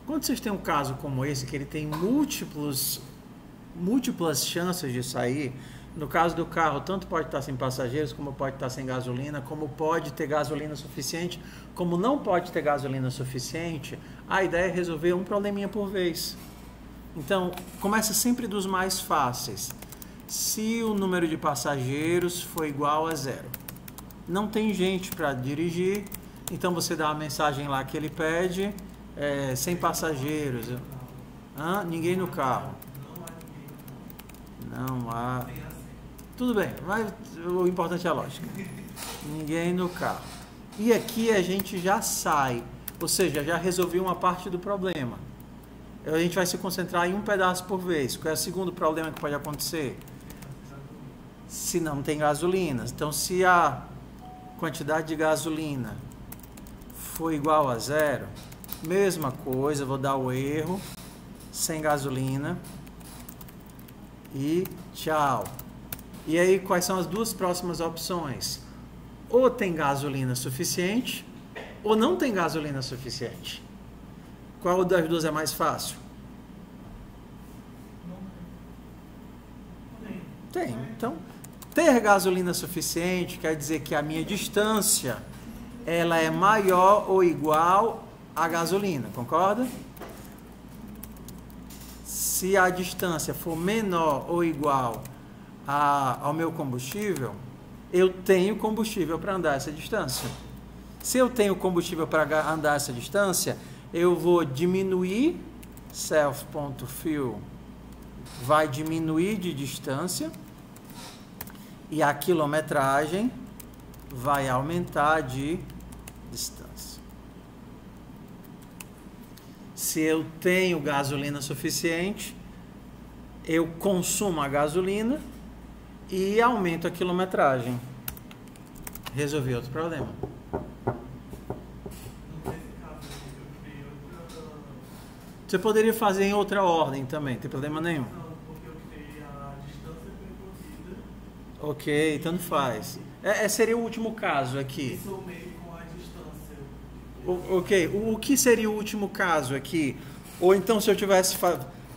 Quando vocês têm um caso como esse, que ele tem múltiplas chances de sair, no caso do carro, tanto pode estar sem passageiros, como pode estar sem gasolina, como pode ter gasolina suficiente, como não pode ter gasolina suficiente, a ideia é resolver um probleminha por vez. Então, começa sempre dos mais fáceis. Se o número de passageiros for igual a 0, não tem gente para dirigir, então você dá a mensagem lá que ele pede, sem passageiros. Ninguém no carro. Não há. Tudo bem, mas o importante é a lógica. Ninguém no carro. E aqui a gente já sai, ou seja, já resolveu uma parte do problema. A gente vai se concentrar em um pedaço por vez. Qual é o segundo problema que pode acontecer? Se não tem gasolina. Então, se a quantidade de gasolina for igual a 0, mesma coisa, vou dar o erro, sem gasolina, e tchau. E aí, quais são as duas próximas opções? Ou tem gasolina suficiente, ou não tem gasolina suficiente. Qual das duas é mais fácil? Tem. Então, ter gasolina suficiente quer dizer que a minha distância ela é maior ou igual à gasolina, concorda? Se a distância for menor ou igual ao meu combustível, eu tenho combustível para andar essa distância. Se eu tenho combustível para andar essa distância, eu vou diminuir, self.fuel vai diminuir de distância e a quilometragem vai aumentar de distância. Se eu tenho gasolina suficiente, eu consumo a gasolina e aumento a quilometragem. Resolvi outro problema. Você poderia fazer em outra ordem também, não tem problema nenhum. Não, porque eu criei a distância percorrida. Ok, tanto faz. Seria o último caso aqui. E somei com a distância. Ok, o que seria o último caso aqui? Ou então, se eu tivesse...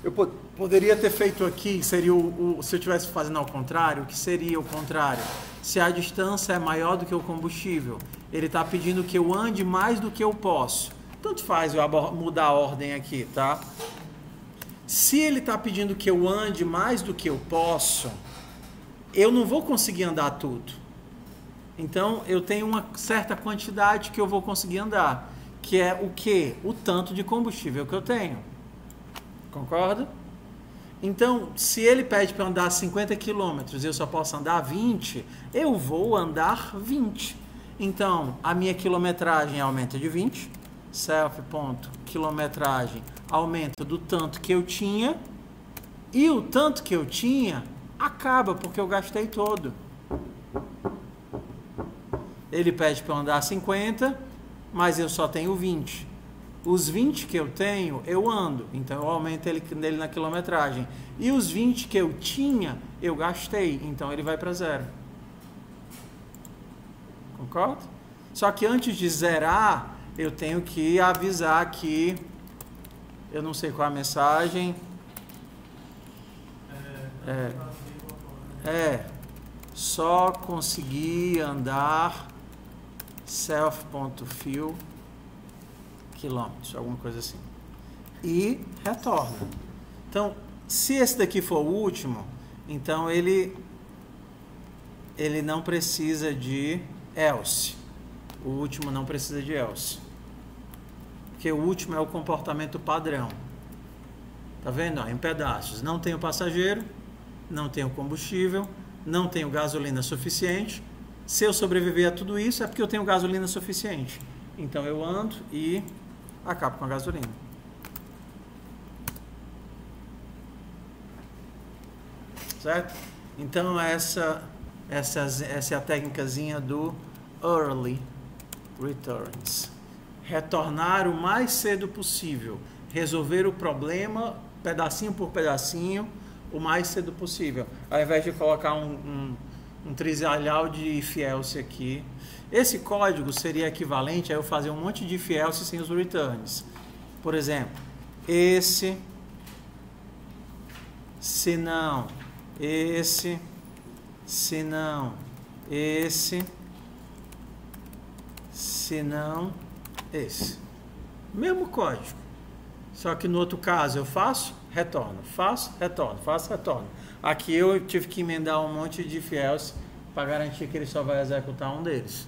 Eu poderia ter feito aqui, seria se eu estivesse fazendo ao contrário, o que seria o contrário? Se a distância é maior do que o combustível, ele está pedindo que eu ande mais do que eu posso. Tanto faz eu mudar a ordem aqui, tá? Se ele está pedindo que eu ande mais do que eu posso, eu não vou conseguir andar tudo. Então, eu tenho uma certa quantidade que eu vou conseguir andar, que é o quê? O tanto de combustível que eu tenho. Concorda? Então, se ele pede para andar 50 km e eu só posso andar 20, eu vou andar 20. Então, a minha quilometragem aumenta de 20, self.quilometragem aumenta do tanto que eu tinha, e o tanto que eu tinha acaba, porque eu gastei todo. Ele pede para eu andar 50, mas eu só tenho 20. Os 20 que eu tenho, eu ando. Então, eu aumento ele na quilometragem. E os 20 que eu tinha, eu gastei. Então, ele vai para 0. Concorda? Só que antes de zerar, eu tenho que avisar que... Eu não sei qual é a mensagem. Só consegui andar self.fuel quilômetros, alguma coisa assim. E retorna. Então, se esse daqui for o último, então ele não precisa de else. O último não precisa de else. Porque o último é o comportamento padrão. Tá vendo? Ó, em pedaços. Não tenho passageiro, não tenho combustível, não tenho gasolina suficiente. Se eu sobreviver a tudo isso, é porque eu tenho gasolina suficiente. Então eu ando e acabo com a gasolina. Certo? Então essa é a técnicazinha do early returns. Retornar o mais cedo possível. Resolver o problema pedacinho por pedacinho o mais cedo possível. Ao invés de colocar um trisalhau de if else aqui. Esse código seria equivalente a eu fazer um monte de if else sem os returns. Por exemplo, esse, se não, esse, se não, esse, se não, esse. Mesmo código. Só que no outro caso eu faço, retorno, faço, retorno, faço, retorno. Aqui eu tive que emendar um monte de if else para garantir que ele só vai executar um deles.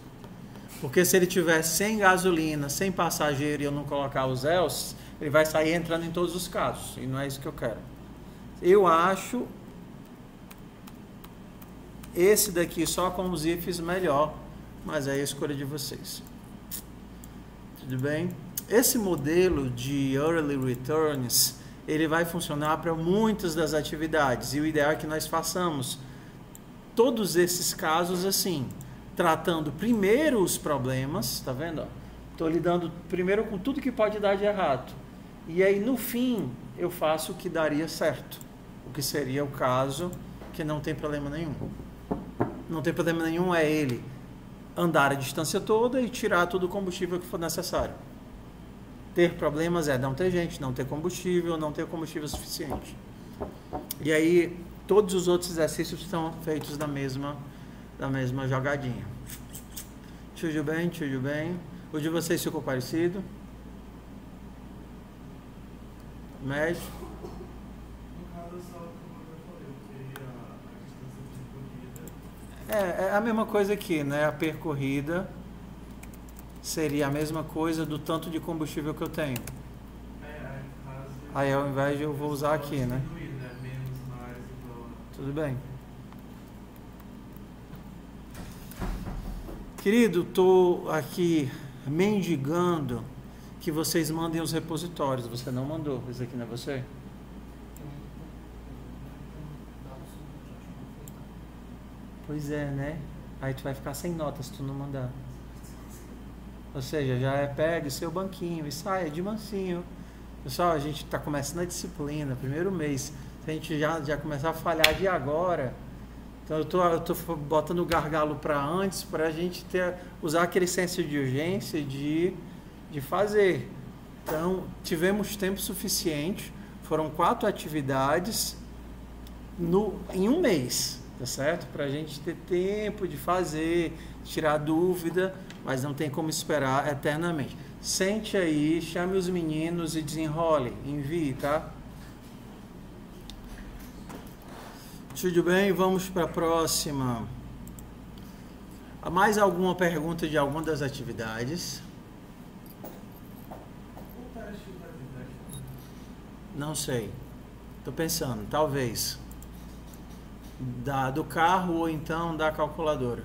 Porque se ele tiver sem gasolina, sem passageiro e eu não colocar os else, ele vai sair entrando em todos os casos. E não é isso que eu quero. Eu acho esse daqui só com os ifs melhor, mas aí é a escolha de vocês. Tudo bem? Esse modelo de Early Returns, ele vai funcionar para muitas das atividades. E o ideal é que nós façamos todos esses casos assim, tratando primeiro os problemas, tá vendo? Estou lidando primeiro com tudo que pode dar de errado. E aí, no fim, eu faço o que daria certo. O que seria o caso que não tem problema nenhum. Não tem problema nenhum é ele andar a distância toda e tirar todo o combustível que for necessário. Ter problemas é não ter gente, não ter combustível suficiente. E aí, todos os outros exercícios estão feitos da mesma jogadinha. Tudo bem, tudo bem. O de vocês ficou parecido? Médio? No caso, só como eu falei, porque a distância percorrida. É a mesma coisa aqui, né? A percorrida seria a mesma coisa do tanto de combustível que eu tenho. Aí ao invés de eu vou usar aqui, né? Menos, mais, igual. Tudo bem. Querido, estou aqui mendigando que vocês mandem os repositórios. Você não mandou. Esse aqui não é você? Pois é, né? Aí tu vai ficar sem notas se tu não mandar. Ou seja, já pegue seu banquinho e saia de mansinho. Pessoal, a gente está começando a disciplina, primeiro mês. Se a gente já começar a falhar de agora, então eu tô botando o gargalo para antes, para a gente usar aquele senso de urgência de fazer. Então, tivemos tempo suficiente, foram 4 atividades em um mês, tá certo? Para a gente ter tempo de fazer, tirar dúvida, mas não tem como esperar eternamente. Sente aí, chame os meninos e desenrole, envie, tá? Tudo bem? Vamos para a próxima. Mais alguma pergunta de alguma das atividades? Não sei. Estou pensando, talvez. Do carro ou então da calculadora.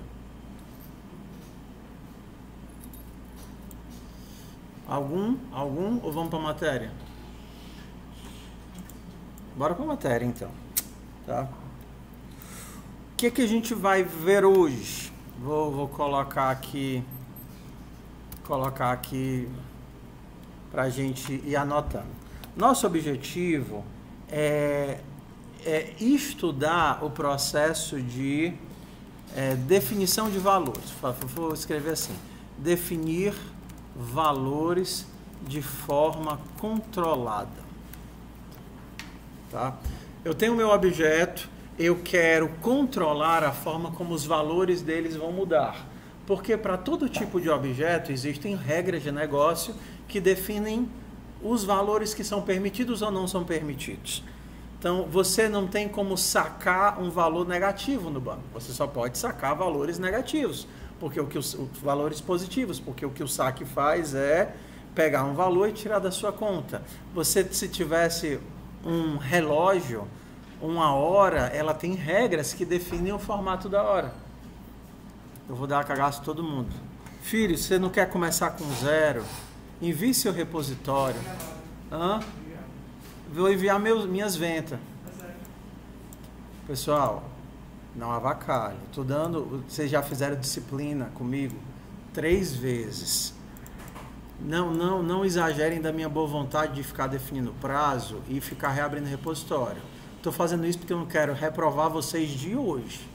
Algum? Ou vamos para a matéria? Bora para a matéria então. Tá? O que a gente vai ver hoje? Vou colocar aqui para a gente ir anotando. Nosso objetivo é estudar o processo de definição de valores. Vou escrever assim: definir valores de forma controlada. Tá? Eu tenho o meu objeto, eu quero controlar a forma como os valores deles vão mudar. Porque para todo tipo de objeto existem regras de negócio que definem os valores que são permitidos ou não são permitidos. Então, você não tem como sacar um valor negativo no banco. Você só pode sacar valores negativos, porque os valores positivos, porque o que o saque faz é pegar um valor e tirar da sua conta. Você, se tivesse um relógio, uma hora, ela tem regras que definem o formato da hora. Eu vou dar cagaço a todo mundo. Filho, você não quer começar com 0? Envie seu repositório. Vou enviar minhas ventas. Pessoal, não avacalhe. Tô dando, vocês já fizeram disciplina comigo 3 vezes. Não exagerem da minha boa vontade de ficar definindo prazo e ficar reabrindo repositório. Estou fazendo isso porque eu não quero reprovar vocês de hoje.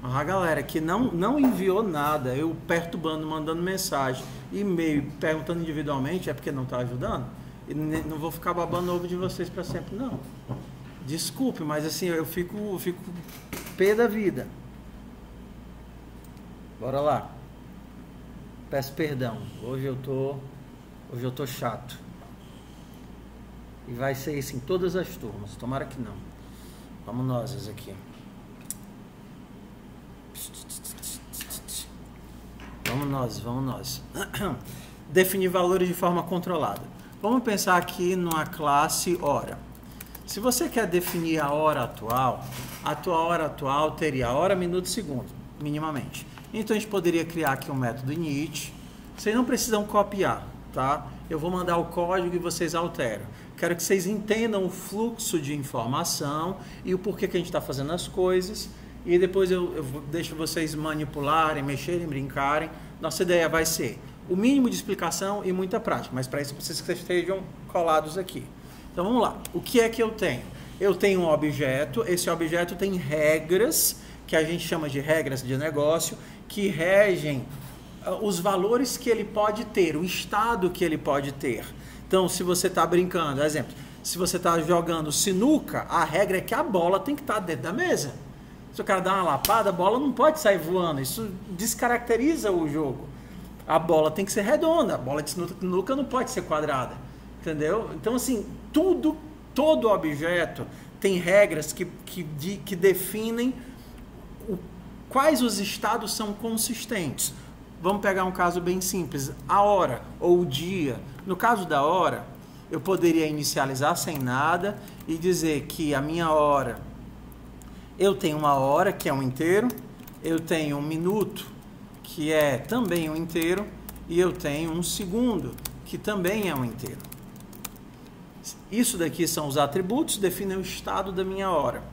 A galera que não enviou nada, eu perturbando, mandando mensagem, e-mail, perguntando individualmente, é porque não está ajudando. E não vou ficar babando ovo de vocês para sempre, não. Desculpe, mas assim, eu fico pé da vida. Bora lá. Peço perdão. Hoje eu tô chato. E vai ser isso em todas as turmas. Tomara que não. Vamos nós aqui. Vamos nós. Definir valores de forma controlada. Vamos pensar aqui numa classe hora. Se você quer definir a hora atual, a tua hora atual teria hora, minuto, segundo, minimamente. Então a gente poderia criar aqui um método init. Vocês não precisam copiar, tá? Eu vou mandar o código e vocês alteram. Quero que vocês entendam o fluxo de informação e o porquê que a gente está fazendo as coisas. E depois eu deixo vocês manipularem, mexerem, brincarem. Nossa ideia vai ser o mínimo de explicação e muita prática. Mas para isso eu preciso que vocês estejam colados aqui. Então vamos lá. O que é que eu tenho? Eu tenho um objeto. Esse objeto tem regras, que a gente chama de regras de negócio, que regem os valores que ele pode ter, o estado que ele pode ter. Então, se você está brincando, exemplo, se você está jogando sinuca, a regra é que a bola tem que estar dentro da mesa. Se o cara dá uma lapada, a bola não pode sair voando. Isso descaracteriza o jogo. A bola tem que ser redonda, a bola de sinuca não pode ser quadrada. Entendeu? Então, assim, todo objeto tem regras que definem quais os estados são consistentes. Vamos pegar um caso bem simples, a hora ou o dia. No caso da hora, eu poderia inicializar sem nada e dizer que a minha hora, eu tenho uma hora, que é um inteiro, eu tenho um minuto, que é também um inteiro, e eu tenho um segundo, que também é um inteiro. Isso daqui são os atributos, definem o estado da minha hora.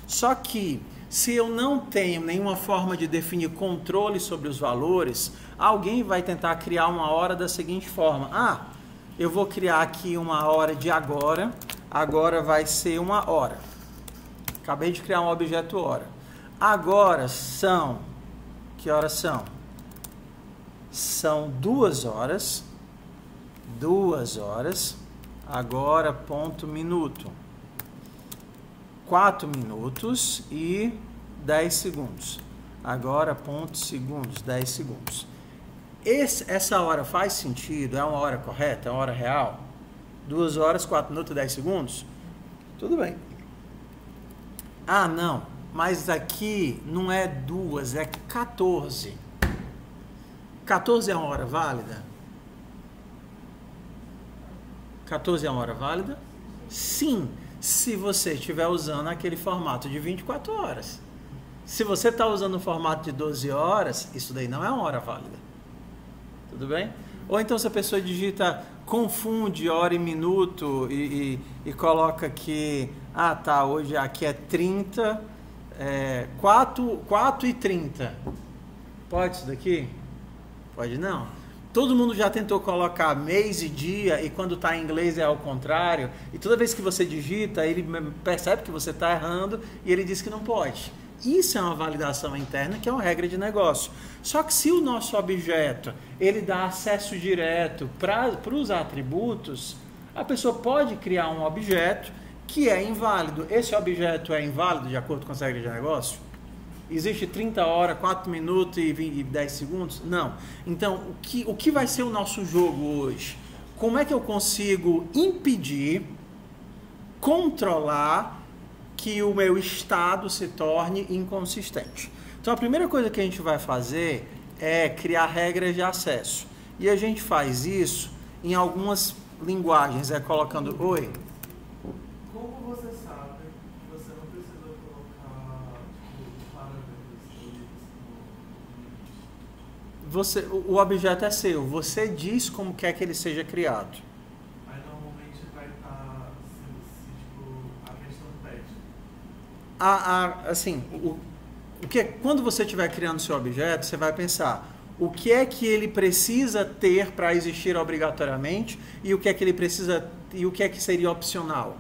Só que, se eu não tenho nenhuma forma de definir controle sobre os valores, alguém vai tentar criar uma hora da seguinte forma. Ah, eu vou criar aqui uma hora de agora. Agora vai ser uma hora. Acabei de criar um objeto hora. Agora são... Que horas são? São 2 horas. 2 horas. Agora ponto minuto. 4 minutos e 10 segundos. Agora, ponto segundos, 10 segundos. Essa hora faz sentido? É uma hora correta? É uma hora real? 2 horas, 4 minutos e 10 segundos? Tudo bem. Ah, não. Mas aqui não é 2, é 14. 14 é uma hora válida? 14 é uma hora válida? Sim. Se você estiver usando aquele formato de 24 horas. Se você está usando o formato de 12 horas, isso daí não é uma hora válida. Tudo bem? Ou então se a pessoa digita, confunde hora e minuto e coloca que, ah tá, hoje aqui é 30, 4 e 30. Pode isso daqui? Pode não. Todo mundo já tentou colocar mês e dia e quando está em inglês é ao contrário. E toda vez que você digita, ele percebe que você está errando e ele diz que não pode. Isso é uma validação interna, que é uma regra de negócio. Só que se o nosso objeto ele dá acesso direto para os atributos, a pessoa pode criar um objeto que é inválido. Esse objeto é inválido de acordo com as regras de negócio? Existe 30 horas, 4 minutos e 10 segundos? Não. Então, o que vai ser o nosso jogo hoje? Como é que eu consigo impedir, controlar que o meu estado se torne inconsistente? Então, a primeira coisa que a gente vai fazer é criar regras de acesso. E a gente faz isso em algumas linguagens, colocando... Oi? Como você sabe que você não precisa colocar parâmetros o objeto é seu, você diz como quer que ele seja criado. Aí normalmente vai estar, a questão pede. Assim, quando você estiver criando seu objeto, você vai pensar o que é que ele precisa ter para existir obrigatoriamente e o que é que ele precisa e o que é que seria opcional.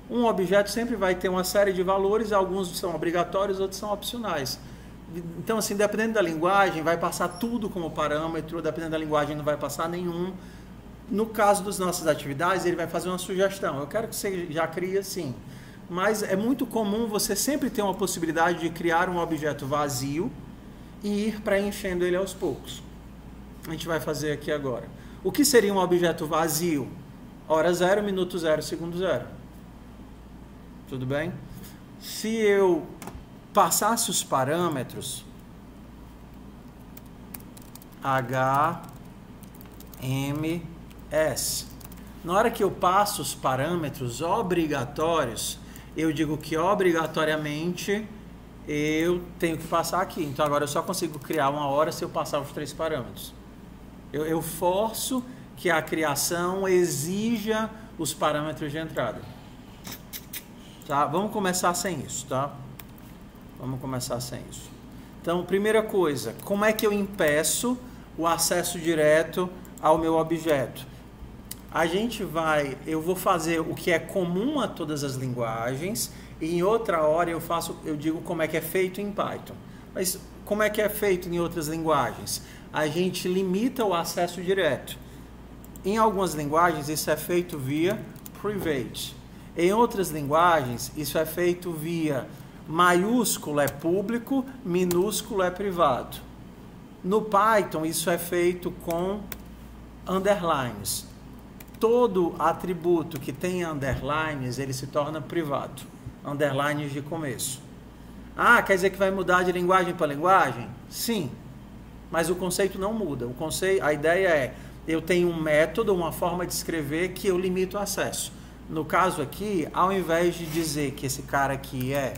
Um objeto sempre vai ter uma série de valores, alguns são obrigatórios, outros são opcionais. Então, assim, dependendo da linguagem, vai passar tudo como parâmetro, dependendo da linguagem, não vai passar nenhum. No caso das nossas atividades, ele vai fazer uma sugestão. Eu quero que você já crie assim. Mas é muito comum você sempre ter uma possibilidade de criar um objeto vazio e ir preenchendo ele aos poucos. A gente vai fazer aqui agora. O que seria um objeto vazio? Hora 0, minuto 0, segundo 0. Tudo bem? Se eu passasse os parâmetros H, M, S. Na hora que eu passo os parâmetros obrigatórios, eu digo que obrigatoriamente eu tenho que passar aqui. Então agora eu só consigo criar uma hora se eu passar os 3 parâmetros. Eu forço que a criação exija os parâmetros de entrada. Tá? Vamos começar sem isso, tá? Vamos começar sem isso. Então, primeira coisa, como é que eu impeço o acesso direto ao meu objeto? Eu vou fazer o que é comum a todas as linguagens e em outra hora eu digo como é que é feito em Python. Mas como é que é feito em outras linguagens? A gente limita o acesso direto. Em algumas linguagens isso é feito via private. Em outras linguagens isso é feito via maiúsculo é público, minúsculo é privado. No Python isso é feito com underlines. Todo atributo que tem underlines, ele se torna privado. Underlines de começo. Ah, quer dizer que vai mudar de linguagem para linguagem? Sim. Mas o conceito não muda. A ideia é, eu tenho um método, uma forma de escrever que eu limito o acesso. No caso aqui, ao invés de dizer que esse cara aqui é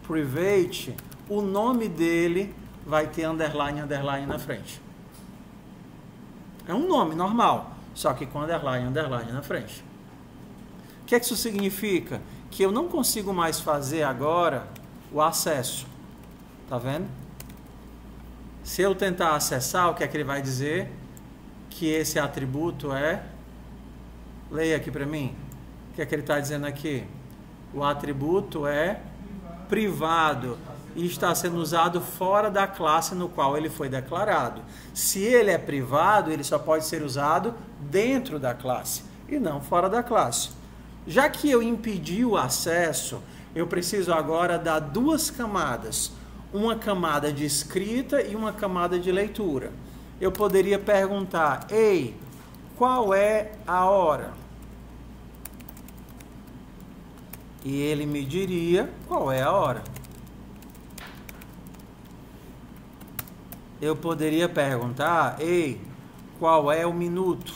private, o nome dele vai ter underline, underline na frente. É um nome normal, só que com underline, underline na frente. O que é que isso significa? Que eu não consigo mais fazer agora o acesso. Tá vendo? Se eu tentar acessar, o que é que ele vai dizer? Que esse atributo é... Leia aqui para mim. O que é que ele está dizendo aqui? O atributo é privado e está sendo usado fora da classe no qual ele foi declarado. Se ele é privado, ele só pode ser usado dentro da classe e não fora da classe. Já que eu impedi o acesso, eu preciso agora dar 2 camadas. Uma camada de escrita e uma camada de leitura. Eu poderia perguntar, ei, qual é a hora? E ele me diria qual é a hora. Eu poderia perguntar, ei, qual é o minuto?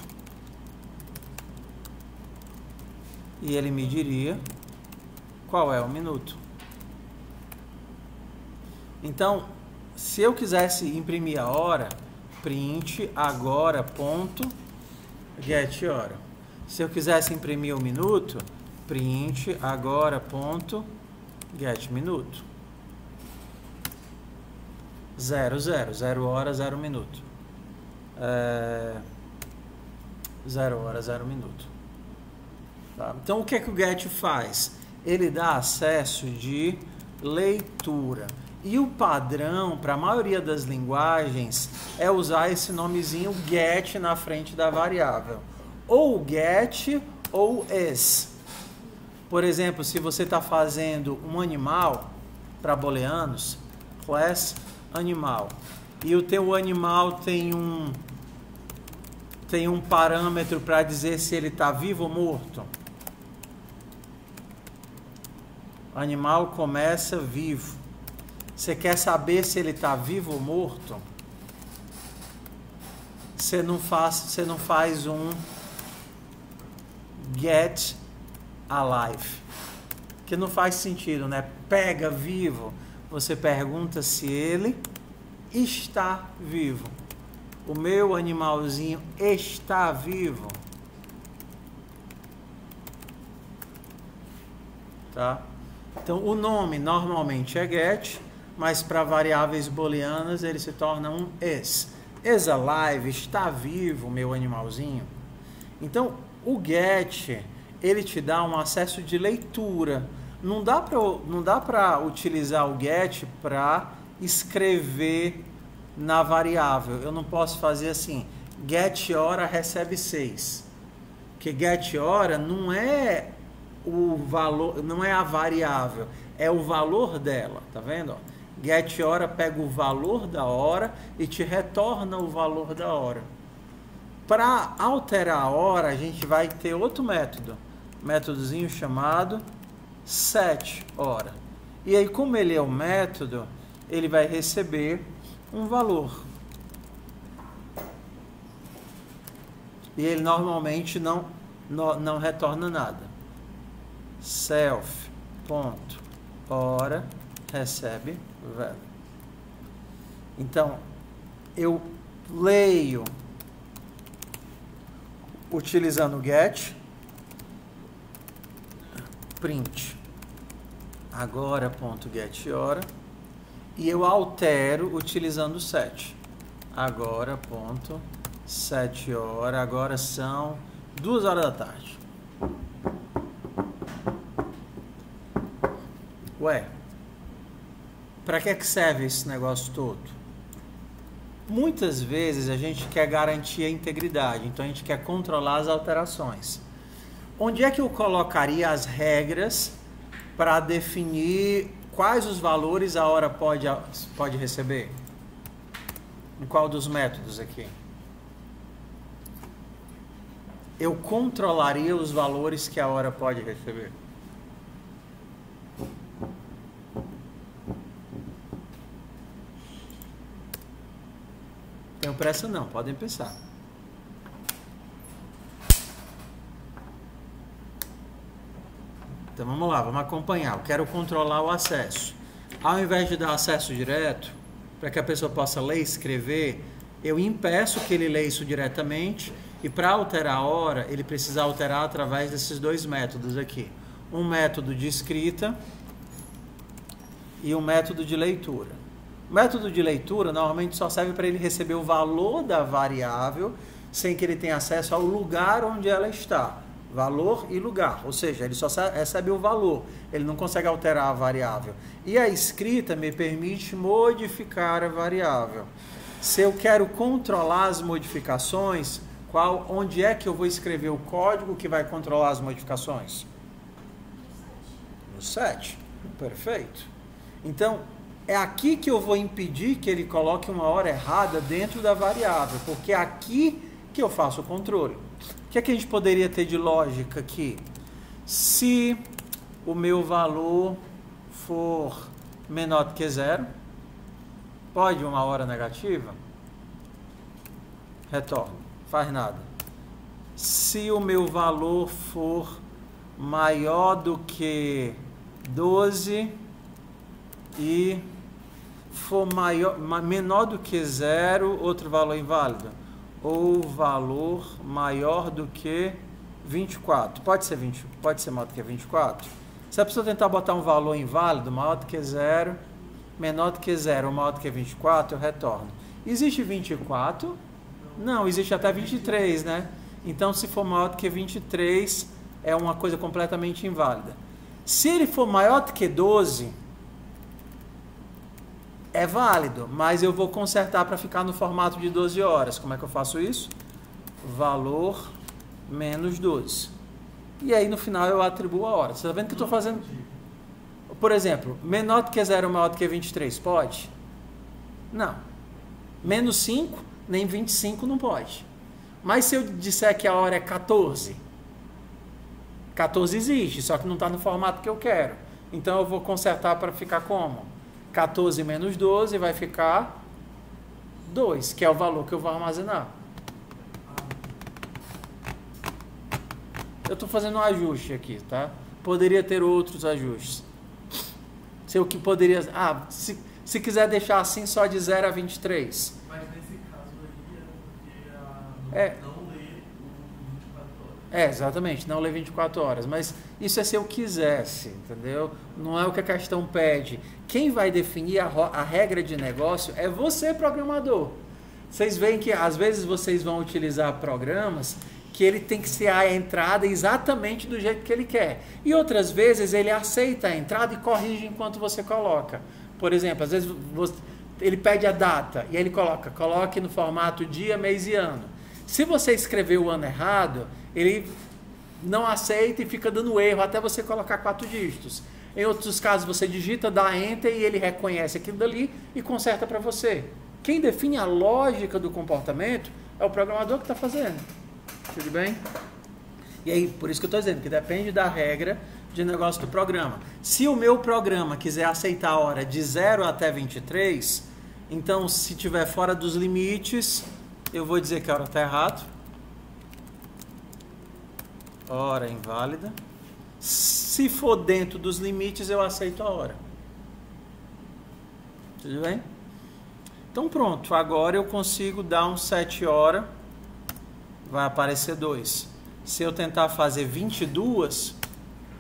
E ele me diria qual é o minuto. Então, se eu quisesse imprimir a hora, print agora ponto get hora. Se eu quisesse imprimir o minuto, print agora ponto get minuto. 0, 0, 0 hora, 0 minuto. 0 hora, 0 minuto. Tá? Então o que é que o get faz? Ele dá acesso de leitura. E o padrão para a maioria das linguagens é usar esse nomezinho get na frente da variável. Ou get ou is. Por exemplo, se você está fazendo um animal para booleanos, class animal, e o teu animal tem um parâmetro para dizer se ele está vivo ou morto. O animal começa vivo. Você quer saber se ele está vivo ou morto? Você não faz um get alive, que não faz sentido, né? Pega vivo, você pergunta se ele está vivo. O meu animalzinho está vivo, tá? Então o nome normalmente é get, mas para variáveis booleanas ele se torna um is. Is alive, está vivo meu animalzinho. Então o get, ele te dá um acesso de leitura. Não dá para utilizar o get para escrever na variável. Eu não posso fazer assim, get hora recebe 6. Porque get hora não é o valor, não é a variável, é o valor dela, tá vendo? Get hora pega o valor da hora e te retorna o valor da hora. Para alterar a hora, a gente vai ter outro métodozinho chamado setHora. E aí, como ele é um método, ele vai receber um valor. E ele normalmente não retorna nada. Self.hora recebe value. Então, eu leio utilizando o get, print agora.getHora, e eu altero utilizando o set. Agora.setHora, agora são 2 horas da tarde. Ué, para que serve esse negócio todo? Muitas vezes a gente quer garantir a integridade, então a gente quer controlar as alterações. Onde é que eu colocaria as regras para definir quais os valores a hora pode receber? Em qual dos métodos aqui? Eu controlaria os valores que a hora pode receber. Tenho pressa não, podem pensar. Então vamos lá, vamos acompanhar. Eu quero controlar o acesso. Ao invés de dar acesso direto, para que a pessoa possa ler e escrever, eu impeço que ele leia isso diretamente, e para alterar a hora, ele precisa alterar através desses 2 métodos aqui. Um método de escrita e um método de leitura. O método de leitura normalmente só serve para ele receber o valor da variável sem que ele tenha acesso ao lugar onde ela está. Valor e lugar, ou seja, ele só recebe o valor, ele não consegue alterar a variável. E a escrita me permite modificar a variável. Se eu quero controlar as modificações, onde é que eu vou escrever o código que vai controlar as modificações? No set. Perfeito. Então, é aqui que eu vou impedir que ele coloque uma hora errada dentro da variável, porque é aqui que eu faço o controle. O que é que a gente poderia ter de lógica aqui? Se o meu valor for menor do que 0, pode uma hora negativa? Retorno, faz nada. Se o meu valor for maior do que 12 e for menor do que 0, outro valor inválido. Ou valor maior do que 24. Pode ser maior do que 24? Se a pessoa tentar botar um valor inválido, maior do que 0, menor do que 0 ou maior do que 24, eu retorno. Existe 24? Não, existe até 23, né? Então, se for maior do que 23, é uma coisa completamente inválida. Se ele for maior do que 12, é válido, mas eu vou consertar para ficar no formato de 12 horas. Como é que eu faço isso? Valor menos 12. E aí no final eu atribuo a hora. Você está vendo que eu estou fazendo... Por exemplo, menor do que 0 maior do que 23, pode? Não. Menos 5, nem 25 não pode. Mas se eu disser que a hora é 14, 14 existe, só que não está no formato que eu quero. Então eu vou consertar para ficar como? 14 menos 12 vai ficar 2, que é o valor que eu vou armazenar. Eu estou fazendo um ajuste aqui, tá? Poderia ter outros ajustes. Se eu que poderia... se quiser deixar assim só de 0 a 23. Mas nesse caso aí não ler o 24 horas. Exatamente, não ler 24 horas. Mas isso é se eu quisesse, entendeu? Não é o que a questão pede. Quem vai definir a regra de negócio é você, programador. Vocês veem que às vezes vocês vão utilizar programas que ele tem que ser a entrada exatamente do jeito que ele quer. E outras vezes ele aceita a entrada e corrige enquanto você coloca. Por exemplo, às vezes ele pede a data e ele coloque no formato dia, mês e ano. Se você escrever o ano errado, ele não aceita e fica dando erro até você colocar 4 dígitos. Em outros casos, você digita, dá Enter e ele reconhece aquilo dali e conserta para você. Quem define a lógica do comportamento é o programador que está fazendo. Tudo bem? E aí, por isso que eu estou dizendo que depende da regra de negócio do programa. Se o meu programa quiser aceitar a hora de 0 até 23, então se tiver fora dos limites, eu vou dizer que a hora está errada. Hora inválida. Se for dentro dos limites, eu aceito a hora. Tudo bem? Então pronto, agora eu consigo dar um 7 horas, vai aparecer 2. Se eu tentar fazer 22,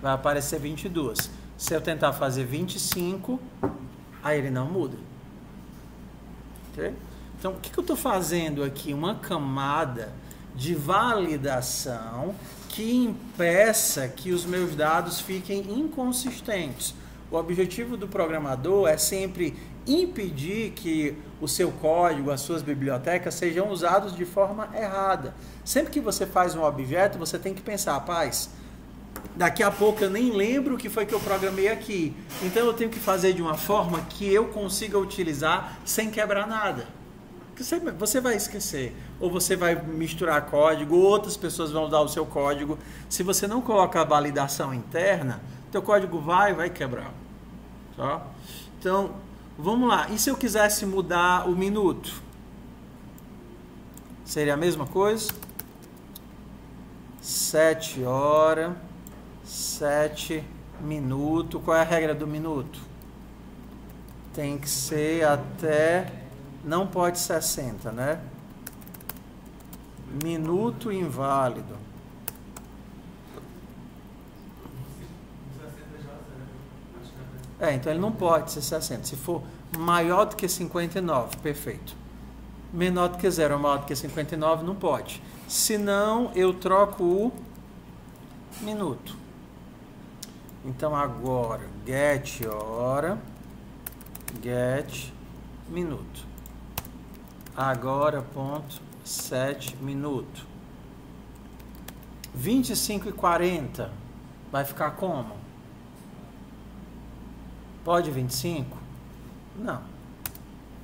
vai aparecer 22. Se eu tentar fazer 25, aí ele não muda. Okay? Então, o que eu estou fazendo aqui? Uma camada de validação que impeça que os meus dados fiquem inconsistentes. O objetivo do programador é sempre impedir que o seu código, as suas bibliotecas sejam usados de forma errada. Sempre que você faz um objeto, você tem que pensar, rapaz, daqui a pouco eu nem lembro o que foi que eu programei aqui. Então eu tenho que fazer de uma forma que eu consiga utilizar sem quebrar nada. Você vai esquecer, ou você vai misturar código, outras pessoas vão usar o seu código. Se você não coloca a validação interna, teu código vai quebrar. Tá? Então, vamos lá. E se eu quisesse mudar o minuto? Seria a mesma coisa? 7 horas, 7 minutos. Qual é a regra do minuto? Tem que ser até... Não pode 60, né? Minuto inválido. Então ele não pode ser 60. Se for maior do que 59, perfeito. Menor do que 0 ou maior do que 59, não pode. Senão, eu troco o minuto. Então, agora, get hora, get minuto. Agora, ponto, 7 minutos. 25 e 40, vai ficar como? Pode 25? Não.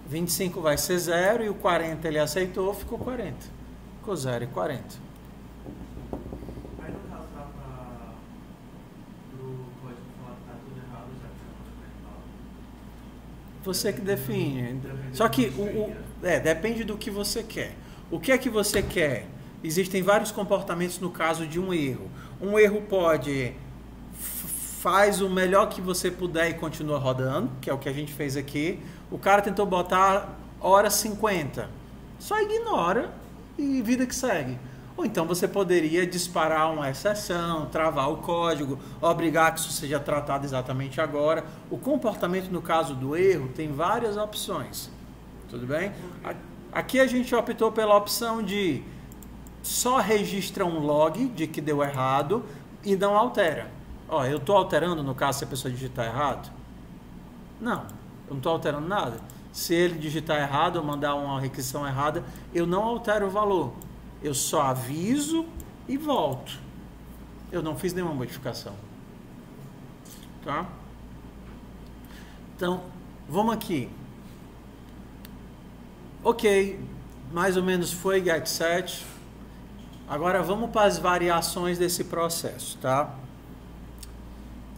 25 vai ser 0 e o 40 ele aceitou, ficou 40. Ficou 0 e 40. Aí no caso dá para o código falar que está tudo errado, já que você que define. Só que depende do que você quer. O que é que você quer? Existem vários comportamentos no caso de um erro. Um erro pode... faz o melhor que você puder e continua rodando, que é o que a gente fez aqui. O cara tentou botar hora 50. Só ignora e vida que segue. Ou então você poderia disparar uma exceção, travar o código, obrigar que isso seja tratado exatamente agora. O comportamento no caso do erro tem várias opções. Tudo bem? Aqui a gente optou pela opção de só registra um log de que deu errado e não altera. Ó, eu estou alterando no caso se a pessoa digitar errado? Não, eu não estou alterando nada. Se ele digitar errado ou mandar uma requisição errada, eu não altero o valor. Eu só aviso e volto. Eu não fiz nenhuma modificação. Tá? Então, vamos aqui. Ok, mais ou menos foi get set. Agora vamos para as variações desse processo, tá?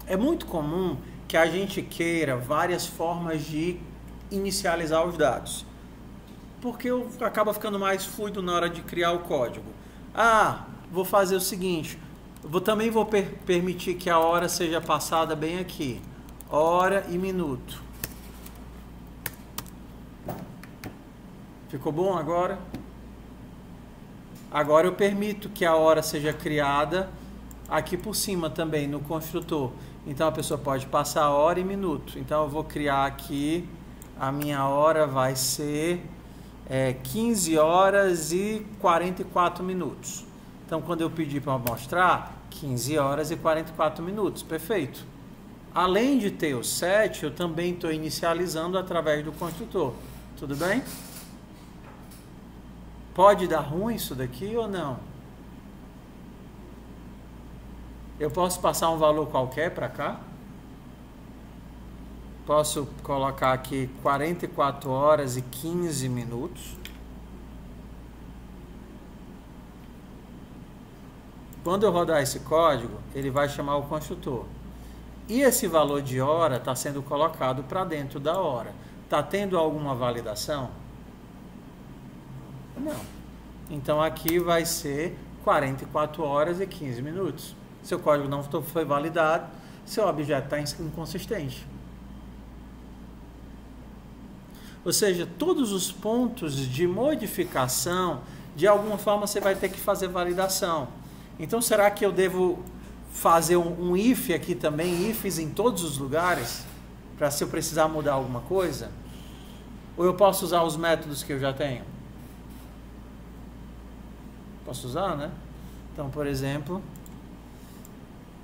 É muito comum que a gente queira várias formas de inicializar os dados, porque acaba ficando mais fluido na hora de criar o código. Vou fazer o seguinte, também vou permitir que a hora seja passada bem aqui, hora e minuto. Ficou bom agora? Agora eu permito que a hora seja criada aqui por cima também no construtor. Então a pessoa pode passar hora e minuto. Então eu vou criar aqui, a minha hora vai ser 15 horas e 44 minutos. Então quando eu pedir para mostrar, 15 horas e 44 minutos, perfeito. Além de ter o set, eu também estou inicializando através do construtor. Tudo bem? Pode dar ruim isso daqui ou não? Eu posso passar um valor qualquer para cá? Posso colocar aqui 44 horas e 15 minutos. Quando eu rodar esse código, ele vai chamar o construtor. E esse valor de hora está sendo colocado para dentro da hora. Está tendo alguma validação? Não. Então aqui vai ser 44 horas e 15 minutos. Seu código não foi validado, seu objeto está inconsistente. Ou seja, todos os pontos de modificação, de alguma forma você vai ter que fazer validação. Então será que eu devo fazer um if aqui também, ifs em todos os lugares, para se eu precisar mudar alguma coisa? Ou eu posso usar os métodos que eu já tenho? Posso usar, né? Então, por exemplo,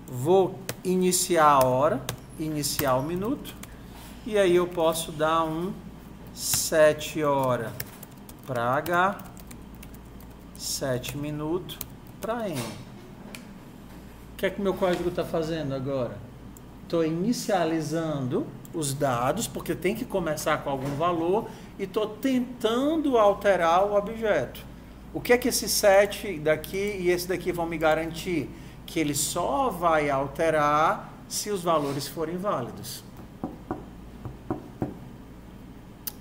vou iniciar a hora, iniciar o minuto, e aí eu posso dar um 7 horas para H, 7 minutos para M. O que é que meu código está fazendo agora? Estou inicializando os dados, porque tem que começar com algum valor, e estou tentando alterar o objeto. O que é que esse 7 daqui e esse daqui vão me garantir? Que ele só vai alterar se os valores forem válidos.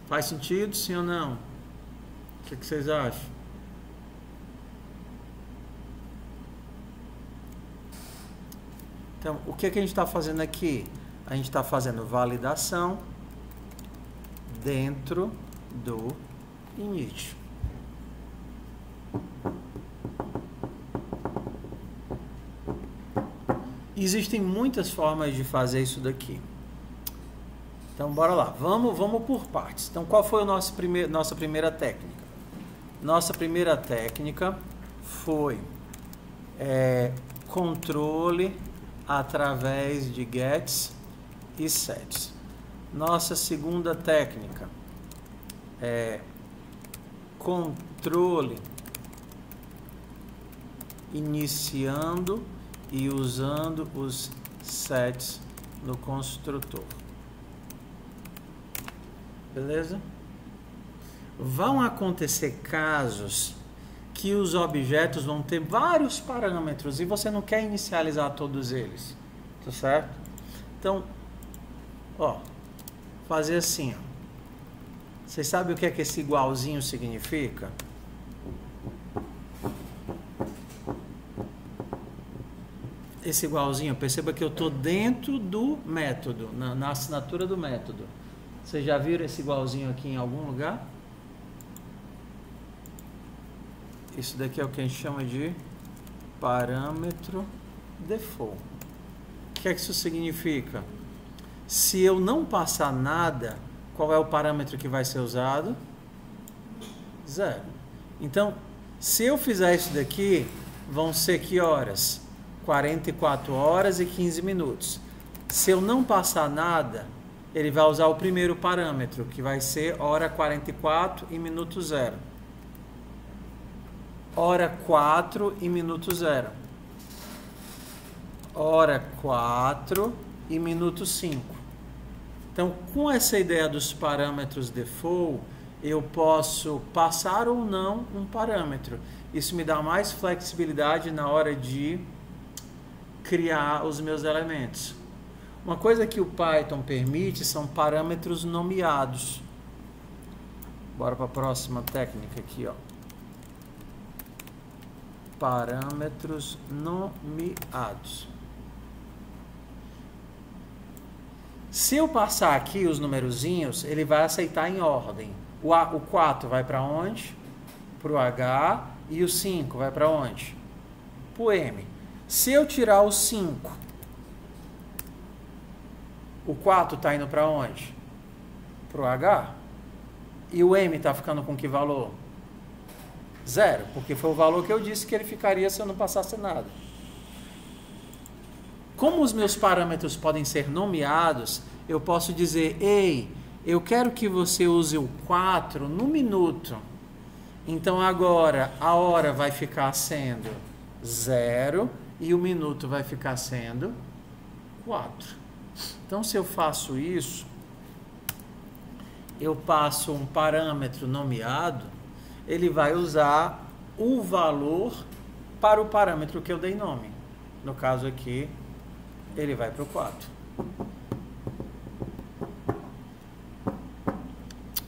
Faz sentido, sim ou não? O que vocês acham? Então, o que a gente está fazendo aqui? A gente está fazendo validação dentro do init. Existem muitas formas de fazer isso daqui. Então, bora lá. Vamos por partes. Então, qual foi nossa primeira técnica? Nossa primeira técnica foi controle através de gets e sets. Nossa segunda técnica é controle iniciando e usando os sets no construtor. Beleza? Vão acontecer casos que os objetos vão ter vários parâmetros e você não quer inicializar todos eles, tá certo? Então, ó, fazer assim, ó. Vocês sabem o que é que esse igualzinho significa? Esse igualzinho, perceba que eu estou dentro do método, na assinatura do método. Vocês já viram esse igualzinho aqui em algum lugar? Isso daqui é o que a gente chama de parâmetro default. O que é que isso significa? Se eu não passar nada, qual é o parâmetro que vai ser usado? 0. Então, se eu fizer isso daqui, vão ser que horas? 44 horas e 15 minutos. Se eu não passar nada, ele vai usar o primeiro parâmetro, que vai ser hora 44 e minuto 0. Hora 4 e minuto 0. Hora 4 e minuto 5. Então, com essa ideia dos parâmetros default, eu posso passar ou não um parâmetro. Isso me dá mais flexibilidade na hora de criar os meus elementos. Uma coisa que o Python permite são parâmetros nomeados. Bora para a próxima técnica aqui, ó. Parâmetros nomeados. Se eu passar aqui os numerozinhos, ele vai aceitar em ordem. O 4 vai para onde? Para o H. E o 5 vai para onde? Para o M. Se eu tirar o 5, o 4 está indo para onde? Para o H. E o M está ficando com que valor? 0, porque foi o valor que eu disse que ele ficaria se eu não passasse nada. Como os meus parâmetros podem ser nomeados, eu posso dizer, ei, eu quero que você use o 4 no minuto. Então agora a hora vai ficar sendo 0 e o minuto vai ficar sendo 4. Então, se eu faço isso, eu passo um parâmetro nomeado, ele vai usar o valor para o parâmetro que eu dei nome. No caso aqui, ele vai para o 4.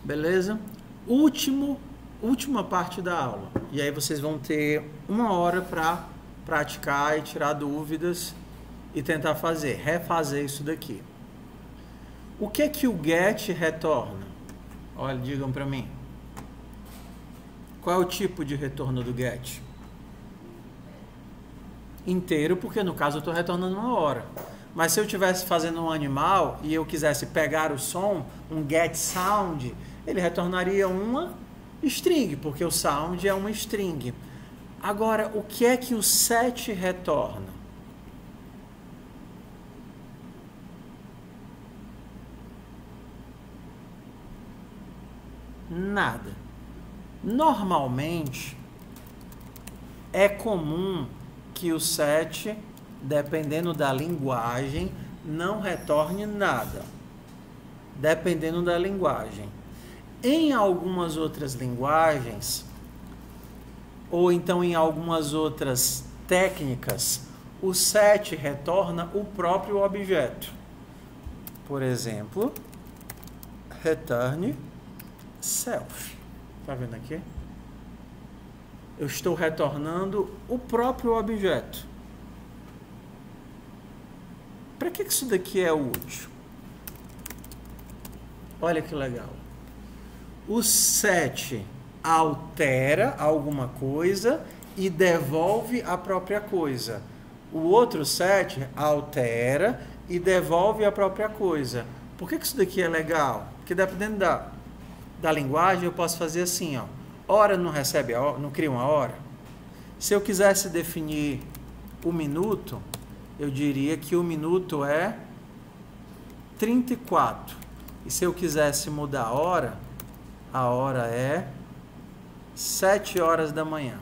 Beleza? Última parte da aula. E aí vocês vão ter 1 hora para praticar e tirar dúvidas e tentar refazer isso daqui. O que é que o get retorna? Olha, digam para mim. Qual é o tipo de retorno do get? Inteiro, porque no caso eu estou retornando 1 hora. Mas se eu estivesse fazendo um animal e eu quisesse pegar o som, um get sound, ele retornaria uma string, porque o sound é uma string. Agora, o que é que o set retorna? Nada. Normalmente, é comum que o set, dependendo da linguagem, não retorne nada. Dependendo da linguagem. Em algumas outras linguagens, ou então em algumas outras técnicas, o set retorna o próprio objeto. Por exemplo, return self. Tá vendo aqui? Eu estou retornando o próprio objeto. Para que isso daqui é útil? Olha que legal. O set altera alguma coisa e devolve a própria coisa. O outro set altera e devolve a própria coisa. Por que isso daqui é legal? Porque dependendo da linguagem, eu posso fazer assim, ó. Hora não recebe a hora, não cria uma hora. Se eu quisesse definir o minuto, eu diria que o minuto é 34. E se eu quisesse mudar a hora é 7 horas da manhã.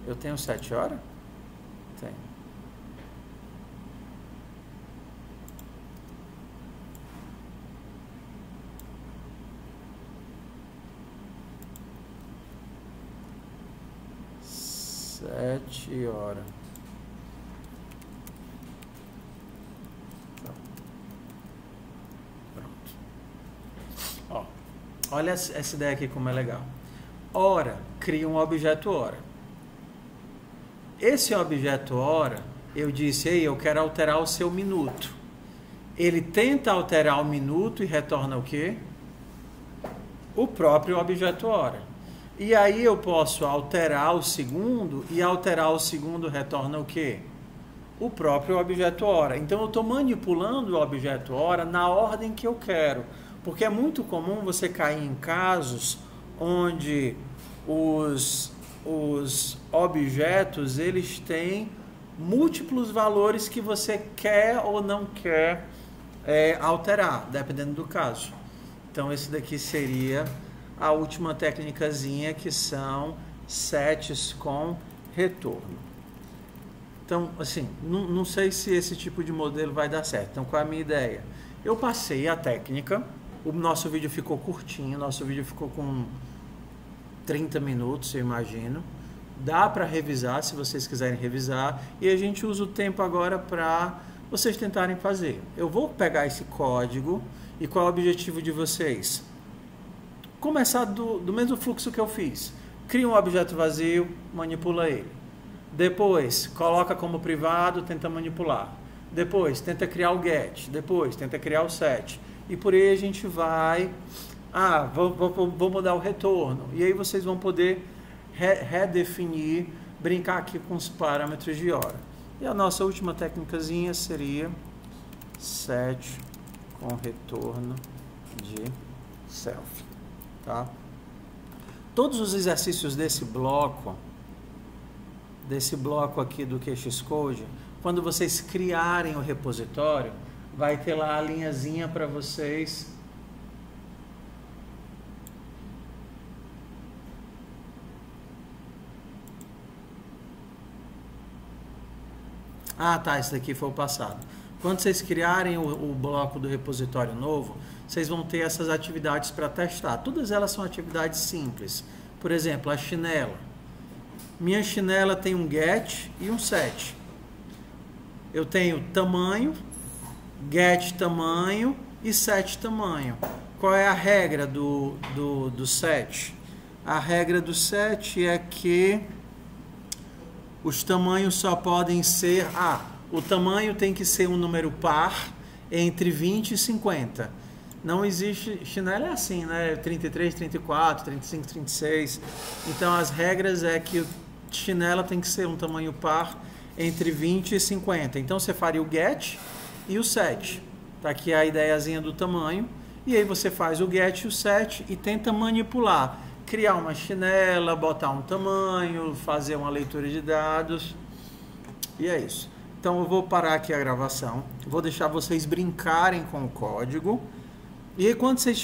Eu tenho 7 horas? Tenho. Sete horas. Olha essa ideia aqui como é legal. Hora cria um objeto hora. Esse objeto hora, eu disse, ei, eu quero alterar o seu minuto. Ele tenta alterar o minuto e retorna o quê? O próprio objeto hora. E aí eu posso alterar o segundo e alterar o segundo retorna o quê? O próprio objeto hora. Então eu estou manipulando o objeto hora na ordem que eu quero. Porque é muito comum você cair em casos onde os objetos eles têm múltiplos valores que você quer ou não quer alterar, dependendo do caso. Então esse daqui seria a última técnicazinha, que são sets com retorno. Então, assim, não sei se esse tipo de modelo vai dar certo. Então, qual é a minha ideia? Eu passei a técnica. O nosso vídeo ficou curtinho, nosso vídeo ficou com 30 minutos, eu imagino. Dá para revisar, se vocês quiserem revisar. E a gente usa o tempo agora para vocês tentarem fazer. Eu vou pegar esse código e qual é o objetivo de vocês? Começar do mesmo fluxo que eu fiz. Cria um objeto vazio, manipula ele. Depois, coloca como privado, tenta manipular. Depois, tenta criar o get. Depois, tenta criar o set. E por aí a gente vai, vou mudar o retorno. E aí vocês vão poder redefinir, brincar aqui com os parâmetros de hora. E a nossa última técnicazinha seria set com retorno de self. Tá? Todos os exercícios desse bloco aqui do QX Code, quando vocês criarem o repositório, vai ter lá a linhazinha para vocês Ah, tá, esse daqui foi o passado. Quando vocês criarem o bloco do repositório novo, vocês vão ter essas atividades para testar. Todas elas são atividades simples. Por exemplo, a chinela. Minha chinela tem um get e um set. Eu tenho tamanho, get tamanho e set tamanho. Qual é a regra do set? A regra do set é que os tamanhos só podem ser... o tamanho tem que ser um número par entre 20 e 50. Não existe... Chinela é assim, né? 33, 34, 35, 36. Então, as regras é que chinela tem que ser um tamanho par entre 20 e 50. Então, você faria o get e o set. Tá aqui a ideiazinha do tamanho. E aí você faz o get e o set e tenta manipular. Criar uma chinela, botar um tamanho, fazer uma leitura de dados. E é isso. Então eu vou parar aqui a gravação. Vou deixar vocês brincarem com o código. E aí quando vocês